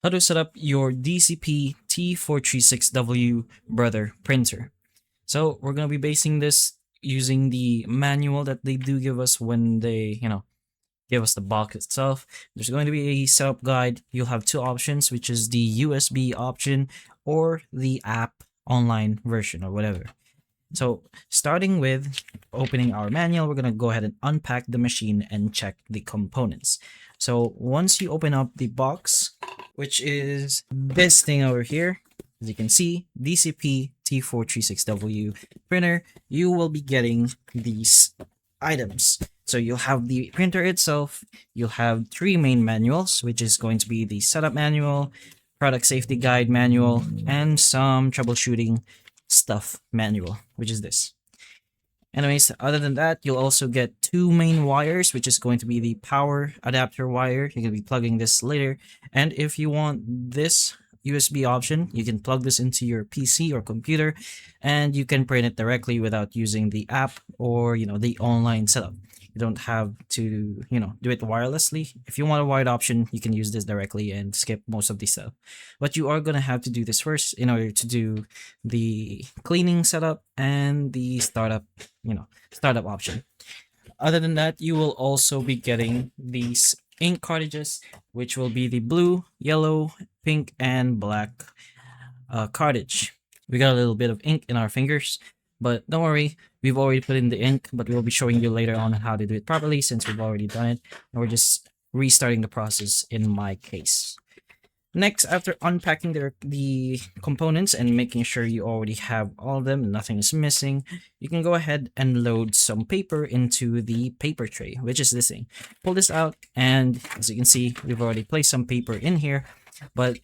How to set up your DCP-T436W brother printer. So we're going to be basing this using the manual that they do give us when they, give us the box itself. There's going to be a setup guide. You'll have two options, which is the USB option or the app online version or whatever. So starting with opening our manual, we're going to go ahead and unpack the machine and check the components. So once you open up the box, which is this thing over here, as you can see, DCP T436W printer, you will be getting these items. So you'll have the printer itself, you'll have three main manuals, which is going to be the setup manual, product safety guide manual, and some troubleshooting stuff manual, which is this. Anyways, other than that, you'll also get two main wires, which is going to be the power adapter wire. You're going to be plugging this later. And if you want this USB option, you can plug this into your PC or computer, and you can print it directly without using the app or, the online setup. You don't have to, do it wirelessly. If you want a wired option, you can use this directly and skip most of the stuff. But you are going to have to do this first in order to do the cleaning setup and the startup option. Other than that, you will also be getting these ink cartridges, which will be the blue, yellow, pink, and black cartridge. We got a little bit of ink in our fingers, but don't worry, we've already put in the ink, but we'll be showing you later on how to do it properly since we've already done it, and we're just restarting the process in my case. Next, after unpacking the components and making sure you already have all of them, nothing is missing, you can go ahead and load some paper into the paper tray, which is this thing. Pull this out, and as you can see, we've already placed some paper in here, but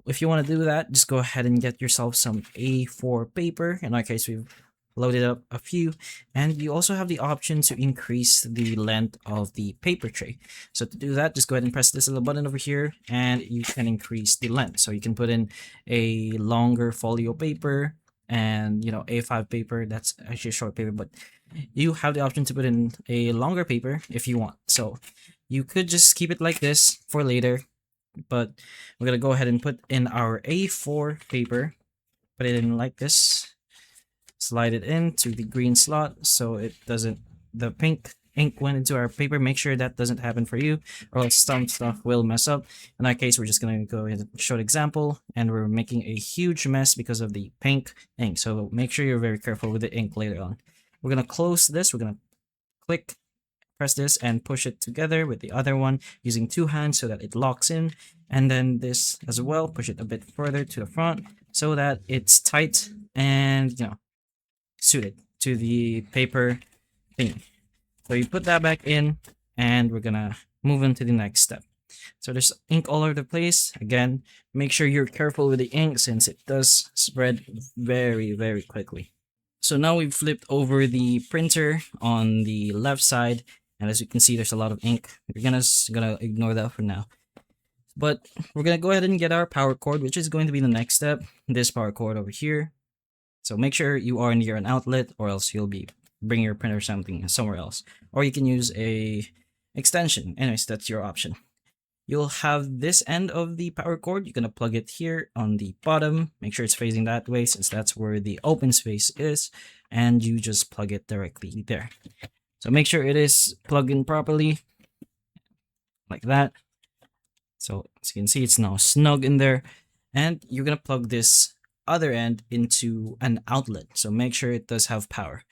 if you want to do that, just go ahead and get yourself some A4 paper. In our case, we've loaded up a few, and you also have the option to increase the length of the paper tray. So to do that, just go ahead and press this little button over here, and you can increase the length. So you can put in a longer folio paper and A5 paper. That's actually a short paper, but you have the option to put in a longer paper if you want. So you could just keep it like this for later, but we're gonna go ahead and put in our A4 paper, put it in like this, slide it into the green slot so it doesn't, the pink ink went into our paper. Make sure that doesn't happen for you, or else some stuff will mess up. In our case, we're just gonna go ahead and show an example, and we're making a huge mess because of the pink ink, so make sure you're very careful with the ink later on. We're gonna close this, we're gonna press this and push it together with the other one using two hands so that it locks in, and then this as well, push it a bit further to the front so that it's tight and suited to the paper thing. So you put that back in, and we're gonna move on to the next step. So there's ink all over the place. Again, make sure you're careful with the ink since it does spread very, very quickly. So now we've flipped over the printer on the left side, and as you can see, there's a lot of ink. We're gonna ignore that for now. But we're gonna go ahead and get our power cord, which is going to be the next step. This power cord over here. So make sure you are near an outlet, or else you'll be bringing your printer somewhere else. Or you can use a extension. Anyways, that's your option. You'll have this end of the power cord. You're gonna plug it here on the bottom. Make sure it's facing that way since that's where the open space is, and you just plug it directly there. So make sure it is plugged in properly, like that. So as you can see, it's now snug in there, and you're gonna plug this other end into an outlet. So make sure it does have power.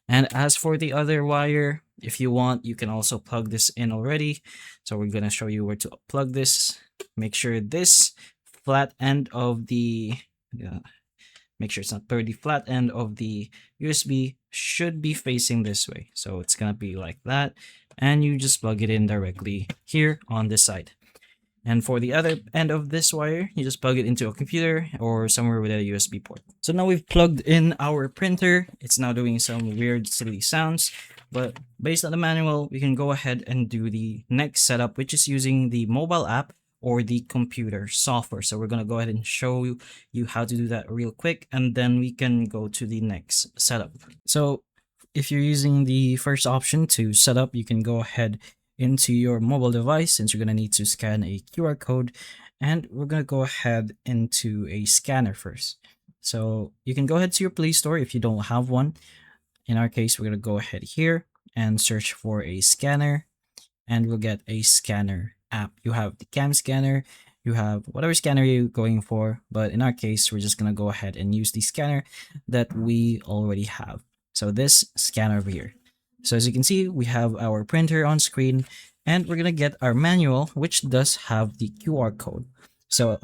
And as for the other wire, if you want, you can also plug this in already. So we're gonna show you where to plug this. Make sure this flat end of the make sure it's not 30. Flat end of the USB should be facing this way. So it's gonna be like that, and you just plug it in directly here on this side. And for the other end of this wire, you just plug it into a computer or somewhere with a USB port. So now we've plugged in our printer. It's now doing some weird silly sounds, but based on the manual, we can go ahead and do the next setup, which is using the mobile app or the computer software. So we're going to go ahead and show you how to do that real quick, and then we can go to the next setup. So if you're using the first option to set up, you can go ahead into your mobile device, since you're going to need to scan a QR code, And we're going to go ahead into a scanner first. So you can go ahead to your Play Store if you don't have one. In our case, we're going to go ahead here and search for a scanner, and we'll get a scanner app. You have the cam scanner, you have whatever scanner you're going for, but in our case, we're just going to go ahead and use the scanner that we already have. So this scanner over here. So as you can see, we have our printer on screen, and we're going to get our manual, which does have the QR code. So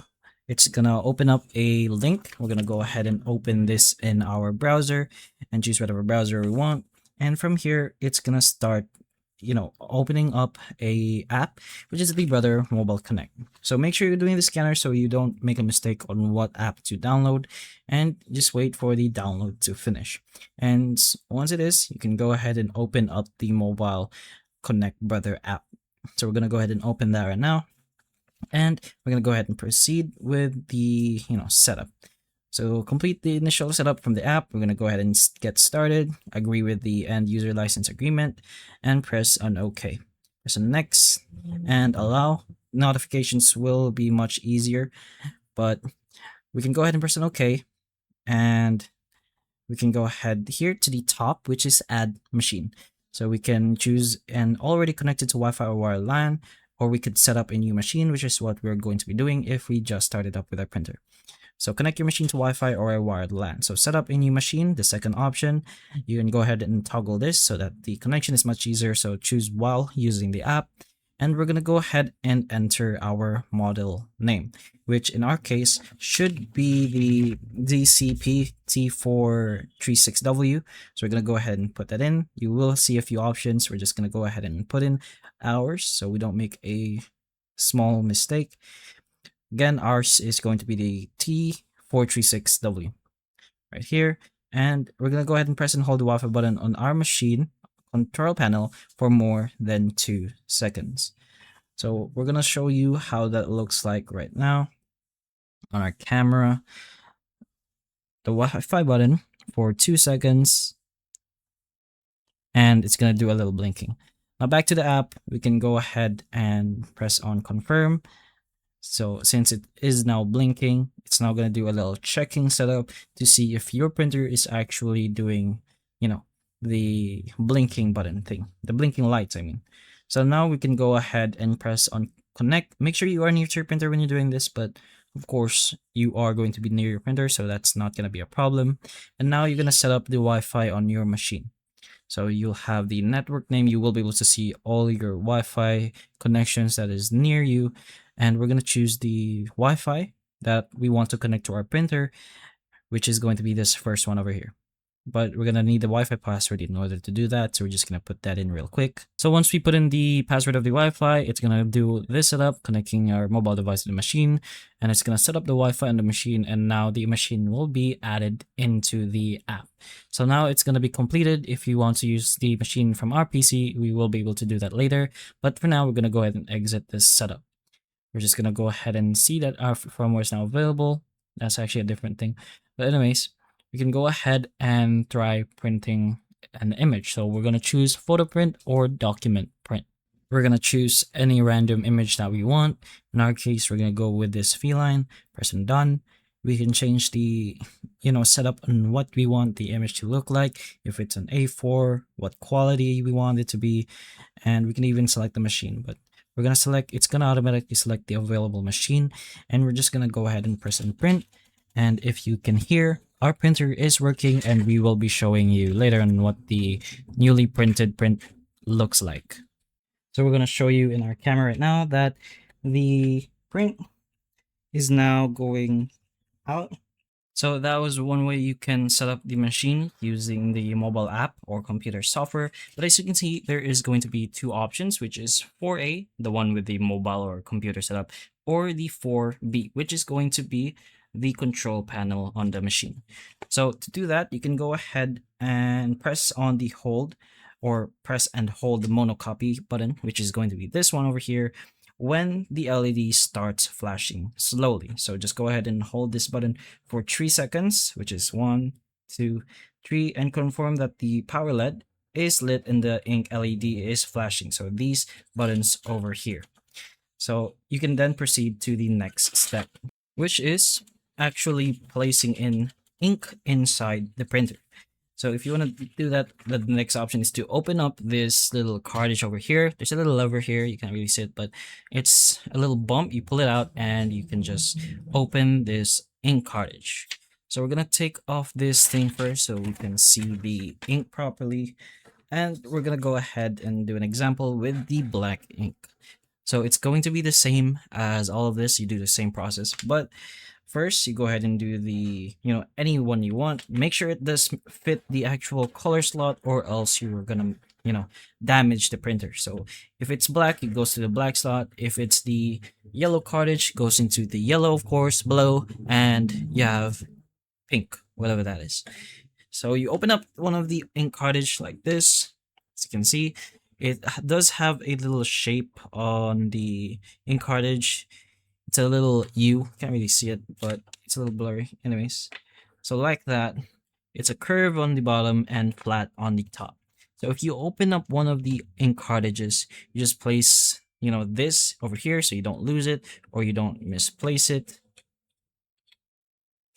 it's going to open up a link. We're going to go ahead and open this in our browser and choose whatever browser we want. And from here, it's going to start opening up a app, which is the Brother Mobile Connect. So make sure you're doing the scanner so you don't make a mistake on what app to download, and just wait for the download to finish. And once it is, you can go ahead and open up the Mobile Connect Brother app. So we're going to go ahead and open that right now, and we're going to go ahead and proceed with the setup. So complete the initial setup from the app. We're going to go ahead and get started, agree with the end user license agreement, and press on OK. Press on next and allow. Notifications will be much easier, but we can go ahead and press on OK, and we can go ahead here to the top, which is add machine. So we can choose an already connected to Wi-Fi or wired LAN, or we could set up a new machine, which is what we're going to be doing if we just started up with our printer. So connect your machine to Wi-Fi or a wired LAN. So set up a new machine, the second option. You can go ahead and toggle this so that the connection is much easier. So choose while using the app. And we're going to go ahead and enter our model name, which in our case should be the DCP-T436W. So we're going to go ahead and put that in. You will see a few options. We're just going to go ahead and put in ours so we don't make a small mistake. Again, ours is going to be the T436W right here. And we're going to go ahead and press and hold the Wi-Fi button on our machine control panel for more than 2 seconds. So we're going to show you how that looks like right now on our camera. The Wi-Fi button for 2 seconds, and it's going to do a little blinking. Now back to the app, we can go ahead and press on confirm. So since it is now blinking, it's now going to do a little checking setup to see if your printer is actually doing, the blinking button thing, the blinking lights, I mean. So now we can go ahead and press on connect. Make sure you are near to your printer when you're doing this, but of course you are going to be near your printer, so that's not going to be a problem. And now you're going to set up the Wi-Fi on your machine. So you'll have the network name. You will be able to see all your Wi-Fi connections that is near you. And we're going to choose the Wi-Fi that we want to connect to our printer, which is going to be this first one over here. But we're going to need the Wi-Fi password in order to do that. So we're just going to put that in real quick. So once we put in the password of the Wi-Fi, it's going to do this setup, connecting our mobile device to the machine. And it's going to set up the Wi-Fi on the machine. And now the machine will be added into the app. So now it's going to be completed. If you want to use the machine from our PC, we will be able to do that later. But for now, we're going to go ahead and exit this setup. We're just going to go ahead and see that our firmware is now available. That's actually a different thing. But anyways, we can go ahead and try printing an image. So we're going to choose photo print or document print. We're going to choose any random image that we want. In our case, we're going to go with this feline, press on done. We can change the, setup on what we want the image to look like. If it's an A4, what quality we want it to be. And we can even select the machine, but we're going to select, it's going to automatically select the available machine. And we're just going to go ahead and press on print. And if you can hear, our printer is working, and we will be showing you later on what the newly printed print looks like. So we're going to show you in our camera right now that the print is now going out. So that was one way you can set up the machine using the mobile app or computer software. But as you can see, there is going to be 2 options, which is 4A, the one with the mobile or computer setup, or the 4B, which is going to be the control panel on the machine. So to do that, you can go ahead and press on the hold, or press and hold the monocopy button, which is going to be this one over here, when the LED starts flashing slowly. So just go ahead and hold this button for 3 seconds, which is 1, 2, 3, and confirm that the power LED is lit and the ink LED is flashing. So these buttons over here. So you can then proceed to the next step, which is actually placing in ink inside the printer. So if you want to do that, the next option is to open up this little cartridge over here. There's a little lever here. You can't really see it, but it's a little bump. You pull it out and you can just open this ink cartridge. So we're going to take off this thing first so we can see the ink properly. And we're going to go ahead and do an example with the black ink. So it's going to be the same as all of this. You do the same process, but first you go ahead and do the, any one you want. Make sure it does fit the actual color slot, or else you're gonna, damage the printer. So if it's black, it goes to the black slot. If it's the yellow cartridge, goes into the yellow, of course, below, and you have pink, whatever that is. So you open up one of the ink cartridge like this. As you can see, it does have a little shape on the ink cartridge. It's a little U, can't really see it, but it's a little blurry. Anyways, so like that, it's a curve on the bottom and flat on the top. So if you open up one of the ink cartridges, you just place, this over here so you don't lose it or you don't misplace it.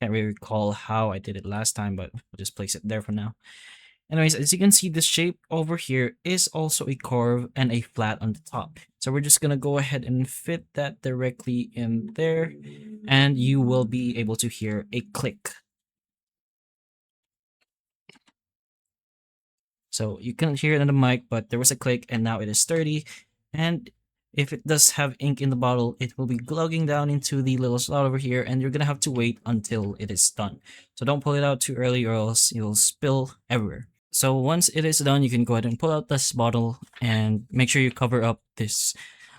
Can't really recall how I did it last time, but we'll just place it there for now. Anyways, as you can see, the shape over here is also a curve and a flat on the top. So we're just going to go ahead and fit that directly in there, and you will be able to hear a click. So you couldn't hear it on the mic, but there was a click, and now it is sturdy. And if it does have ink in the bottle, it will be glugging down into the little slot over here, and you're going to have to wait until it is done. So don't pull it out too early or else you'll spill everywhere. So once it is done, you can go ahead and pull out this bottle and make sure you cover up this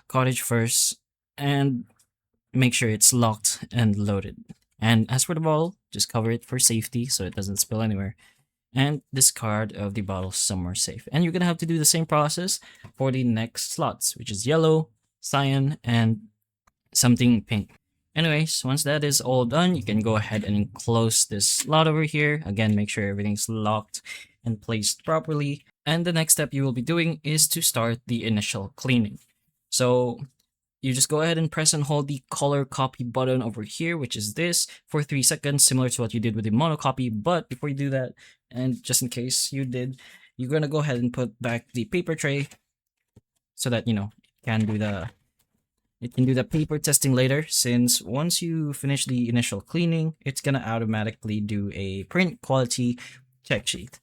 cartridge first and make sure it's locked and loaded. And as for the bottle, just cover it for safety so it doesn't spill anywhere. And discard of the bottle somewhere safe. And you're going to have to do the same process for the next slots, which is yellow, cyan, and something pink. Anyways, once that is all done, you can go ahead and close this slot over here. Again, make sure everything's locked and placed properly. And the next step you will be doing is to start the initial cleaning. So you just go ahead and press and hold the color copy button over here, which is this, for 3 seconds, similar to what you did with the monocopy. But before you do that, and just in case you did, you're going to go ahead and put back the paper tray so that, it can do the paper testing later, since once you finish the initial cleaning, it's going to automatically do a print quality check sheet.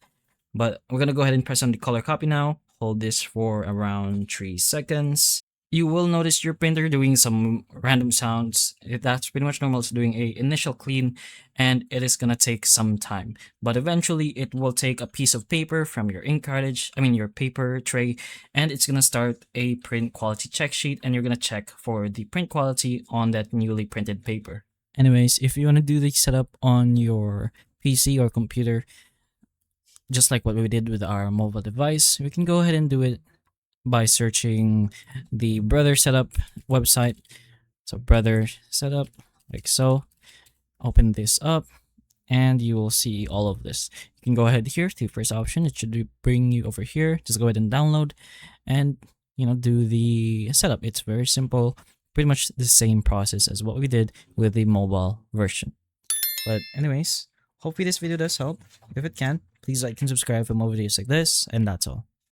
But we're going to go ahead and press on the color copy now. Hold this for around 3 seconds. You will notice your printer doing some random sounds. That's pretty much normal. It's doing a initial clean, and it is going to take some time. But eventually, it will take a piece of paper from your ink cartridge, your paper tray, and it's going to start a print quality check sheet, and you're going to check for the print quality on that newly printed paper. Anyways, if you want to do the setup on your PC or computer, just like what we did with our mobile device, we can go ahead and do it by searching the Brother Setup website. So Brother Setup, like so. Open this up and you will see all of this. You can go ahead here to the first option. It should bring you over here. Just go ahead and download and do the setup. It's very simple, pretty much the same process as what we did with the mobile version. But anyways, hopefully this video does help. If it can, please like and subscribe for more videos like this, and that's all.